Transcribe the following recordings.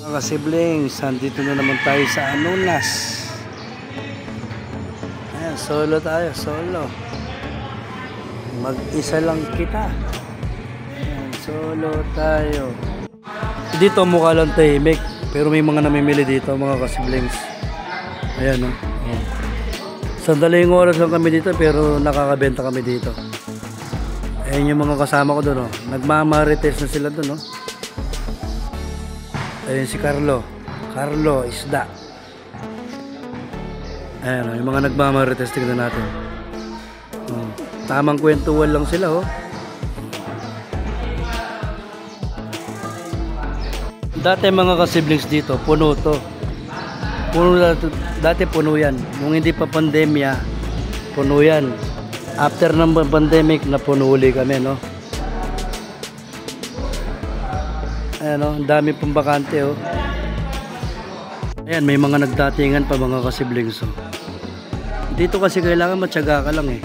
Mga siblings, nandito na naman tayo sa Anunas. Ayan, solo tayo, solo. Mag-isa lang kita. Ayan, solo tayo. Dito mukha lang tahimik, pero may mga namimili dito, mga kasiblings. Ayan, no? Ayan. Sandaling oras lang kami dito, pero nakakabenta kami dito. Ayan yung mga kasama ko doon, no? Nagmamarites na sila doon, no? Ayan si Carlo. Carlo, isda. Ayan, yung mga nagmamarites, tingnan natin. Tamang kwentuhan lang sila, oh. Dati mga kasiblings dito, puno to. Dati puno yan. Nung hindi pa pandemya, puno yan. After ng pandemic, napuno uli kami, no? Ayan, oh, ang dami pong bakante, oh. Ayan, may mga nagdatingan pa mga kasiblings, oh. Dito kasi kailangan matyaga ka lang, eh.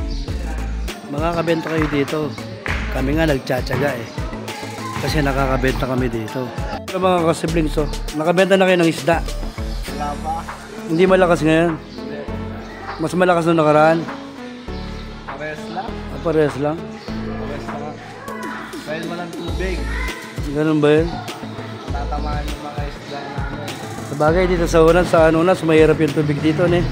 Makakabenta kayo dito. Kami nga nagtsatsaga, eh. Kasi nakakabenta kami dito. Mga kasiblings, oh. Nakabenta na kayo ng isda. Wala pa. Hindi malakas ngayon. Mas malakas nung nakaraan. Pares lang. Pares lang. Pares lang. Dahil walang tubig. Ganun ba yun? Tatamaan yung mga isda namin. Sabagay dito sa unan, sa Anunas, mahirap yung tubig dito, ne?